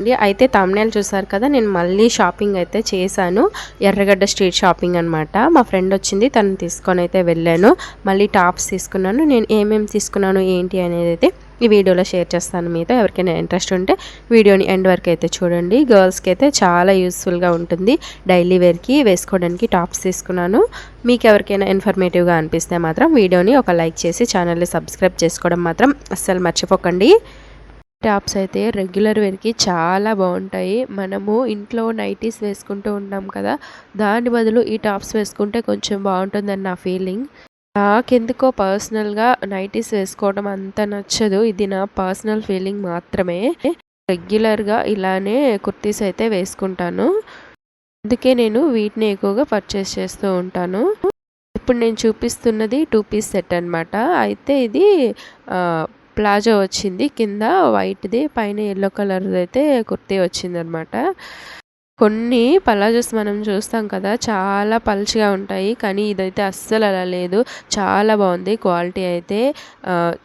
అండి. అయితే థంబ్‌నెయిల్ చూసారు కదా, నేను మళ్ళీ షాపింగ్ అయితే చేశాను. ఎర్రగడ్డ స్ట్రీట్ షాపింగ్ అనమాట. మా ఫ్రెండ్ వచ్చింది, తనని తీసుకొని అయితే వెళ్ళాను. మళ్ళీ టాప్స్ తీసుకున్నాను. నేను ఏమేమి తీసుకున్నాను ఏంటి అనేది అయితే ఈ వీడియోలో షేర్ చేస్తాను మీతో. ఎవరికైనా ఇంట్రెస్ట్ ఉంటే వీడియోని ఎండ్ వరకు అయితే చూడండి. గర్ల్స్కి అయితే చాలా యూస్ఫుల్గా ఉంటుంది. డైలీ వేర్కి వేసుకోవడానికి టాప్స్ తీసుకున్నాను. మీకు ఎవరికైనా ఇన్ఫర్మేటివ్గా అనిపిస్తే మాత్రం వీడియోని ఒక లైక్ చేసి ఛానల్ని సబ్స్క్రైబ్ చేసుకోవడం మాత్రం అస్సలు మర్చిపోకండి. టాప్స్ అయితే రెగ్యులర్ వేర్కి చాలా బాగుంటాయి. మనము ఇంట్లో నైటీస్ వేసుకుంటూ ఉంటాం కదా, దాని బదులు ఈ టాప్స్ వేసుకుంటే కొంచెం బాగుంటుందని నా ఫీలింగ్. నాకెందుకో పర్సనల్గా నైటీస్ వేసుకోవడం అంత నచ్చదు. ఇది నా పర్సనల్ ఫీలింగ్ మాత్రమే. రెగ్యులర్గా ఇలానే కుర్తీస్ అయితే వేసుకుంటాను. అందుకే నేను వీటిని ఎక్కువగా పర్చేస్ చేస్తూ ఉంటాను. ఇప్పుడు నేను చూపిస్తున్నది 2 పీస్ సెట్ అనమాట. అయితే ఇది ప్లాజో వచ్చింది, కింద వైట్ది పైన ఎల్లో కలర్ది అయితే కుర్తీ వచ్చిందనమాట. కొన్ని పలాజోస్ మనం చూస్తాం కదా, చాలా పల్చగా ఉంటాయి, కానీ ఇదైతే అస్సలు అలా లేదు. చాలా బాగుంది క్వాలిటీ అయితే.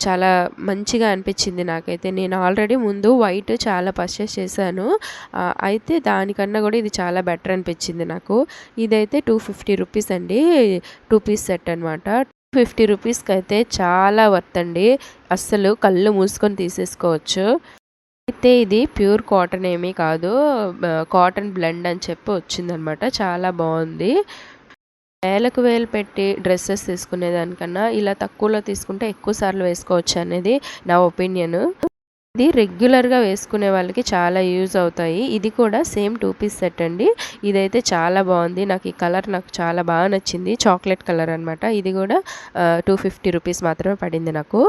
చాలా మంచిగా అనిపించింది నాకైతే. నేను ఆల్రెడీ ముందు వైట్ చాలా పర్చేస్ చేశాను. అయితే దానికన్నా కూడా ఇది చాలా బెటర్ అనిపించింది నాకు. ఇదైతే 250 రూపీస్ అండి. 2 పీస్ సెట్ అనమాట. 50 రూపీస్కి అయితే చాలా వర్త్ అండి. అస్సలు కళ్ళు మూసుకొని తీసేసుకోవచ్చు. అయితే ఇది ప్యూర్ కాటన్ ఏమీ కాదు, కాటన్ బ్లెండ్ అని చెప్పి వచ్చిందనమాట. చాలా బాగుంది. వేలకు వేలు పెట్టి డ్రెస్సెస్ తీసుకునేదానికన్నా ఇలా తక్కువలో తీసుకుంటే ఎక్కువ సార్లు వేసుకోవచ్చు అనేది నా ఒపీనియన్. ఇది రెగ్యులర్గా వేసుకునే వాళ్ళకి చాలా యూజ్ అవుతాయి. ఇది కూడా సేమ్ 2 పీస్ సెట్ అండి. ఇదైతే చాలా బాగుంది. నాకు ఈ కలర్ నాకు చాలా బాగా నచ్చింది. చాక్లెట్ కలర్ అనమాట. ఇది కూడా 250 రూపీస్ మాత్రమే పడింది నాకు.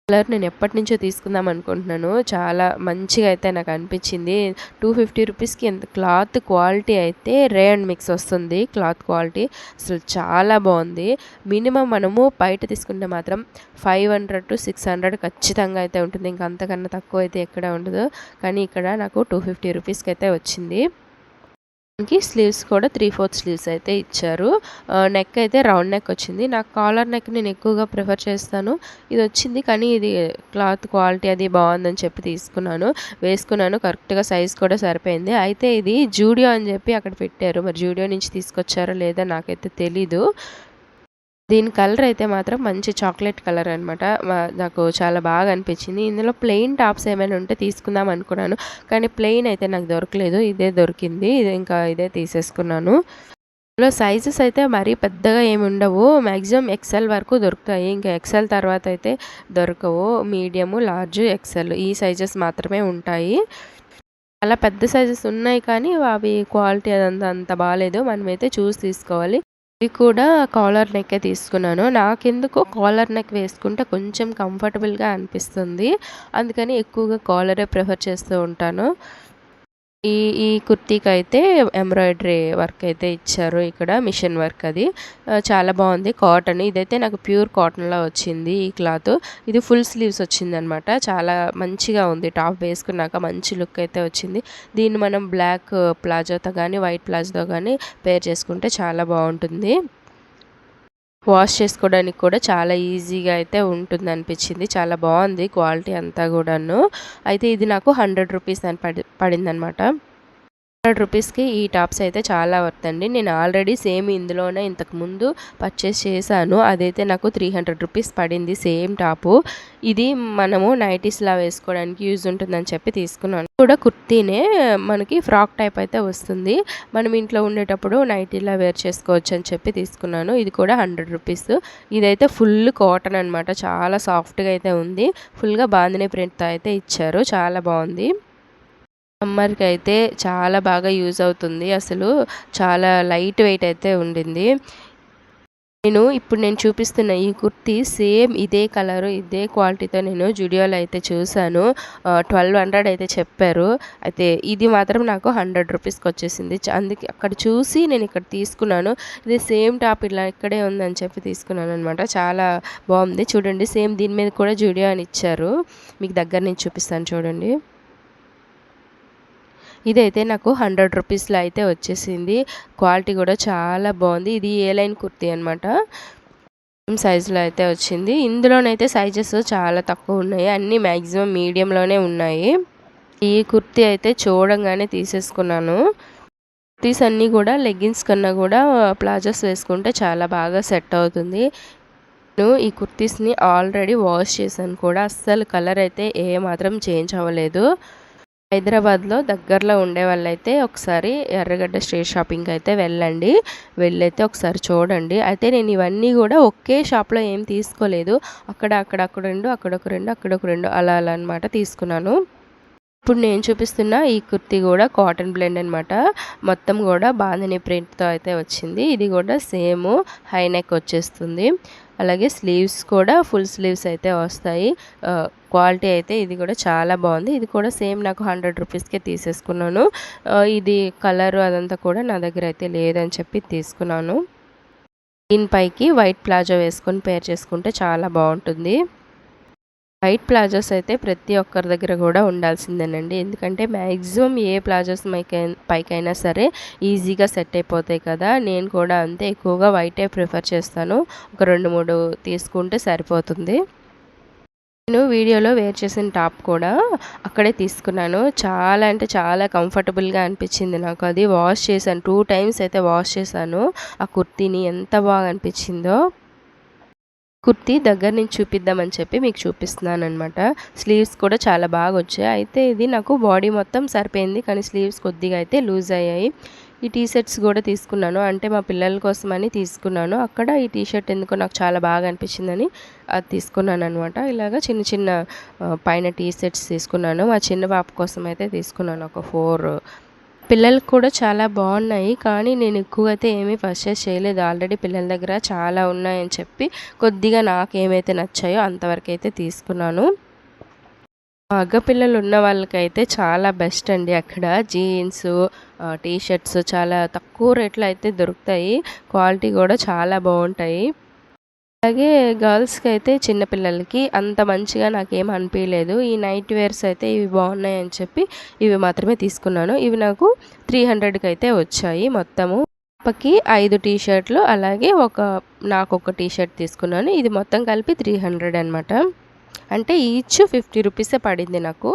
కలర్ నేను ఎప్పటి నుంచో తీసుకుందాం అనుకుంటున్నాను. చాలా మంచిగా అయితే నాకు అనిపించింది. 250 రూపీస్కి ఎంత క్లాత్ క్వాలిటీ అయితే రే అండ్ మిక్స్ వస్తుంది. క్లాత్ క్వాలిటీ అసలు చాలా బాగుంది. మినిమం మనము బయట తీసుకుంటే మాత్రం 500 to 600 ఖచ్చితంగా అయితే ఉంటుంది. ఇంకా అంతకన్నా తక్కువ అయితే ఎక్కడ ఉండదు. కానీ ఇక్కడ నాకు 250 రూపీస్కి అయితే వచ్చింది. స్లీవ్స్ కూడా 3/4 స్లీవ్స్ అయితే ఇచ్చారు. నెక్ అయితే రౌండ్ నెక్ వచ్చింది. నాకు కాలర్ నెక్ నేను ఎక్కువగా ప్రిఫర్ చేస్తాను. ఇది వచ్చింది, కానీ ఇది క్లాత్ క్వాలిటీ అది బాగుందని చెప్పి వేసుకున్నాను. కరెక్ట్గా సైజ్ కూడా సరిపోయింది. అయితే ఇది జూడియో అని చెప్పి అక్కడ పెట్టారు. మరి జూడియో నుంచి తీసుకొచ్చారో లేదో నాకైతే తెలీదు. దీని కలర్ అయితే మాత్రం మంచి చాక్లెట్ కలర్ అనమాట. నాకు చాలా బాగా అనిపించింది. ఇందులో ప్లెయిన్ టాప్స్ ఏమైనా ఉంటే తీసుకుందాం అనుకున్నాను, కానీ ప్లెయిన్ అయితే నాకు దొరకలేదు. ఇదే దొరికింది. ఇదే తీసేసుకున్నాను. ఇందులో సైజెస్ అయితే మరీ పెద్దగా ఏమి ఉండవు. మ్యాక్సిమం ఎక్సెల్ వరకు దొరుకుతాయి. ఇంకా ఎక్సెల్ తర్వాత అయితే దొరకవు. మీడియము, లార్జ్, ఎక్సెల్ ఈ సైజెస్ మాత్రమే ఉంటాయి. చాలా పెద్ద సైజెస్ ఉన్నాయి, కానీ అవి క్వాలిటీ అదంతా అంత బాగాలేదు. మనమైతే చూసి తీసుకోవాలి. ఇది కూడా కాలర్ నెక్కే తీసుకున్నాను. నాకెందుకో కాలర్ నెక్ వేసుకుంటే కొంచెం కంఫర్టబుల్గా అనిపిస్తుంది. అందుకని ఎక్కువగా కాలరే ప్రిఫర్ చేస్తూ ఉంటాను. ఈ ఈ కుర్తీకి అయితే ఎంబ్రాయిడరీ వర్క్ అయితే ఇచ్చారు. ఇక్కడ మిషన్ వర్క్ అది చాలా బాగుంది. కాటన్ ఇదైతే నాకు ప్యూర్ కాటన్లో వచ్చింది. ఈ క్లాత్ ఇది ఫుల్ స్లీవ్స్ వచ్చిందనమాట. చాలా మంచిగా ఉంది. టాప్ వేసుకున్నాక మంచి లుక్ అయితే వచ్చింది. దీన్ని మనం బ్లాక్ ప్లాజోతో కానీ వైట్ ప్లాజోతో కానీ పేర్ చేసుకుంటే చాలా బాగుంటుంది. వాష్ చేసుకోవడానికి కూడా చాలా ఈజీగా అయితే ఉంటుంది అనిపించింది. చాలా బాగుంది క్వాలిటీ అంతా కూడాను. అయితే ఇది నాకు 100 రూపీస్ అని పడిందనమాట. 100 రూపీస్కి ఈ టాప్స్ అయితే చాలా వర్త్ అండి. నేను ఆల్రెడీ సేమ్ ఇందులోనే ఇంతకుముందు పర్చేస్ చేశాను. అదైతే నాకు 300 రూపీస్ పడింది సేమ్ టాపు. ఇది మనము నైటీస్లా వేసుకోవడానికి యూజ్ ఉంటుందని చెప్పి తీసుకున్నాను. కూడా కుర్తీనే, మనకి ఫ్రాక్ టైప్ అయితే వస్తుంది. మనం ఇంట్లో ఉండేటప్పుడు నైటీలా వేర్ చేసుకోవచ్చు అని చెప్పి తీసుకున్నాను. ఇది కూడా 100 రూపీస్. ఇదైతే ఫుల్ కాటన్ అనమాట. చాలా సాఫ్ట్గా అయితే ఉంది. ఫుల్గా బాందినీ ప్రింట్తో అయితే ఇచ్చారు. చాలా బాగుంది. సమ్మర్కి అయితే చాలా బాగా యూజ్ అవుతుంది. అసలు చాలా లైట్ వెయిట్ అయితే ఉండింది. ఇప్పుడు నేను చూపిస్తున్న ఈ కుర్తీ సేమ్ ఇదే కలరు ఇదే క్వాలిటీతో నేను జూడియోలో అయితే చూశాను. 1200 అయితే చెప్పారు. అయితే ఇది మాత్రం నాకు 100 రూపీస్కి వచ్చేసింది. అందుకే అక్కడ చూసి నేను ఇక్కడ తీసుకున్నాను. ఇది సేమ్ టాప్ ఇలా ఇక్కడే ఉందని చెప్పి తీసుకున్నాను అనమాట. చాలా బాగుంది. చూడండి, సేమ్ దీని మీద కూడా జూడియో అని ఇచ్చారు. మీకు దగ్గర నుంచి చూపిస్తాను చూడండి. ఇదైతే నాకు 100 రూపీస్లో అయితే వచ్చేసింది. క్వాలిటీ కూడా చాలా బాగుంది. ఇది ఏ లైన్ కుర్తీ అనమాట. సైజులో అయితే వచ్చింది. ఇందులోనైతే సైజెస్ చాలా తక్కువ ఉన్నాయి. అన్నీ మ్యాక్సిమం మీడియంలోనే ఉన్నాయి. ఈ కుర్తీ అయితే చూడంగానే తీసేసుకున్నాను. కుర్తీస్ అన్నీ కూడా లెగ్గిన్స్ కన్నా కూడా ప్లాజోస్ వేసుకుంటే చాలా బాగా సెట్ అవుతుంది. నేను ఈ కుర్తీస్ని ఆల్రెడీ వాష్ చేశాను కూడా, అస్సలు కలర్ అయితే ఏమాత్రం చేంజ్ అవ్వలేదు. హైదరాబాద్లో దగ్గరలో ఉండే వాళ్ళైతే ఒకసారి ఎర్రగడ్డ స్ట్రీట్ షాపింగ్కి అయితే వెళ్ళండి. వెళ్ళైతే ఒకసారి చూడండి. అయితే నేను ఇవన్నీ కూడా ఒకే షాప్లో ఏం తీసుకోలేదు, అక్కడ రెండు, అక్కడొక రెండు అలా అనమాట తీసుకున్నాను. ఇప్పుడు నేను చూపిస్తున్న ఈ కుర్తీ కూడా కాటన్ బ్లెండ్ అనమాట. మొత్తం కూడా బాందిని ప్రింట్తో అయితే వచ్చింది. ఇది కూడా సేమ్ హై నెక్ వచ్చేస్తుంది. అలాగే స్లీవ్స్ కూడా ఫుల్ స్లీవ్స్ అయితే వస్తాయి. క్వాలిటీ అయితే ఇది కూడా చాలా బాగుంది. ఇది కూడా సేమ్ నాకు 100 రూపీస్కే తీసేసుకున్నాను. ఇది కలర్ అదంతా కూడా నా దగ్గర అయితే లేదని చెప్పి తీసుకున్నాను. దీనిపైకి వైట్ ప్లాజో వేసుకొని పేర్ చేసుకుంటే చాలా బాగుంటుంది. వైట్ ప్లాజోస్ అయితే ప్రతి ఒక్కరి దగ్గర కూడా ఉండాల్సిందేనండి. ఎందుకంటే మ్యాక్సిమం ఏ ప్లాజోస్ పైకైనా సరే ఈజీగా సెట్ అయిపోతాయి కదా. నేను కూడా అంతే, ఎక్కువగా వైటే ప్రిఫర్ చేస్తాను. ఒక 2-3 తీసుకుంటే సరిపోతుంది. నేను వీడియోలో వేర్ చేసిన టాప్ కూడా అక్కడే తీసుకున్నాను. చాలా అంటే చాలా కంఫర్టబుల్గా అనిపించింది నాకు. అది వాష్ చేశాను, 2 టైమ్స్ అయితే వాష్ చేశాను. ఆ కుర్తీని ఎంత బాగా అనిపించిందో. కుర్తీ దగ్గర నుంచి చూపిద్దామని చెప్పి మీకు చూపిస్తున్నాను అనమాట. స్లీవ్స్ కూడా చాలా బాగా వచ్చాయి. అయితే ఇది నాకు బాడీ మొత్తం సరిపోయింది, కానీ స్లీవ్స్ కొద్దిగా అయితే లూజ్ అయ్యాయి. ఈ టీ షర్ట్స్ కూడా తీసుకున్నాను, అంటే మా పిల్లల కోసమని తీసుకున్నాను. అక్కడ ఈ టీ షర్ట్ ఎందుకో నాకు చాలా బాగా అనిపించిందని అది తీసుకున్నాను అనమాట. ఇలాగ చిన్న చిన్న పైన టీ షర్ట్స్ తీసుకున్నాను. మా చిన్న పాప కోసం అయితే తీసుకున్నాను ఒక 4. పిల్లలకు కూడా చాలా బాగున్నాయి, కానీ నేను ఎక్కువగా అయితే ఏమీ పర్చేస్ చేయలేదు. ఆల్రెడీ పిల్లల దగ్గర చాలా ఉన్నాయని చెప్పి కొద్దిగా నాకేమైతే నచ్చాయో అంతవరకు అయితే తీసుకున్నాను. మగపిల్లలు ఉన్న వాళ్ళకైతే చాలా బెస్ట్ అండి. అక్కడ జీన్స్, టీ షర్ట్స్ చాలా తక్కువ రేట్లో అయితే దొరుకుతాయి. క్వాలిటీ కూడా చాలా బాగుంటాయి. అలాగే గర్ల్స్కి అయితే చిన్నపిల్లలకి అంత మంచిగా నాకేం అనిపించలేదు. ఈ నైట్ వేర్స్ అయితే ఇవి బాగున్నాయని చెప్పి ఇవి మాత్రమే తీసుకున్నాను. ఇవి నాకు 300కి అయితే వచ్చాయి మొత్తము. పాపకి 5 టీ షర్ట్లు, అలాగే నాకు ఒక టీ షర్ట్ తీసుకున్నాను. ఇది మొత్తం కలిపి 300 అనమాట. అంటే ఈచ్ 50 రూపీసే పడింది నాకు.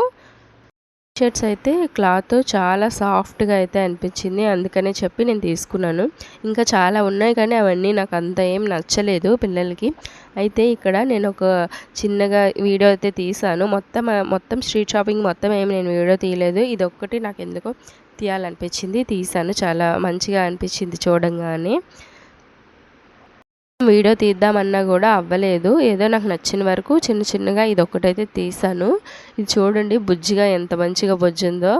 షర్ట్స్ అయితే క్లాత్ చాలా సాఫ్ట్గా అయితే అనిపించింది, అందుకనే చెప్పి నేను తీసుకున్నాను. ఇంకా చాలా ఉన్నాయి, కానీ అవన్నీ నాకు అంత ఏం నచ్చలేదు పిల్లలకి. అయితే ఇక్కడ నేను ఒక చిన్నగా వీడియో అయితే తీసాను. మొత్తం స్ట్రీట్ షాపింగ్ మొత్తం ఏమి నేను వీడియో తీయలేదు. ఇది ఒక్కటి నాకు ఎందుకో తీయాలనిపించింది, తీసాను. చాలా మంచిగా అనిపించింది చూడంగానే. వీడియో తీద్దామన్నా కూడా అవ్వలేదు. ఏదో నాకు నచ్చిన వరకు చిన్నగా ఇదొక్కటైతే తీసాను. ఇది చూడండి బుజ్జిగా ఎంత మంచిగా బొజ్జుందో.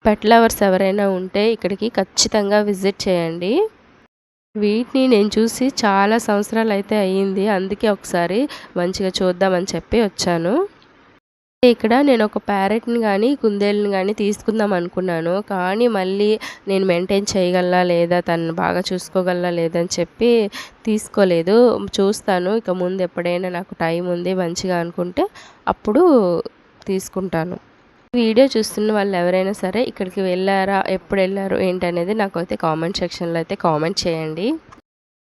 పెట్ లవర్స్ ఎవరైనా ఉంటే ఇక్కడికి ఖచ్చితంగా విజిట్ చేయండి. వీటిని నేను చూసి చాలా సంవత్సరాలు అయితే అయ్యింది, అందుకే ఒకసారి మంచిగా చూద్దామని చెప్పి వచ్చాను. ఇక్కడ నేను ఒక ప్యారెట్ని కానీ కుందేలుని కానీ తీసుకుందాం అనుకున్నాను, కానీ మళ్ళీ నేను మెయింటైన్ చేయగలనా లేదా, తను బాగా చూసుకోగలనా లేదని చెప్పి తీసుకోలేదు. చూస్తాను ఇక ముందు, ఎప్పుడైనా నాకు టైం ఉంది మంచిగా అనుకుంటే అప్పుడు తీసుకుంటాను. వీడియో చూస్తున్న వాళ్ళు ఎవరైనా సరే ఇక్కడికి వెళ్ళారా, ఎప్పుడు వెళ్ళారు ఏంటనేది నాకు అయితే కామెంట్ సెక్షన్లో అయితే కామెంట్ చేయండి.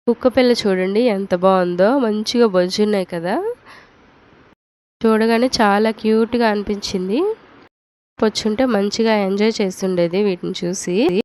కుక్క పిల్ల చూడండి ఎంత బాగుందో, మంచిగా బొజ్జున్నాయి కదా. చూడగానే చాలా క్యూట్గా అనిపించింది. వచ్చుంటే మంచిగా ఎంజాయ్ చేస్తుండేది వీటిని చూసి.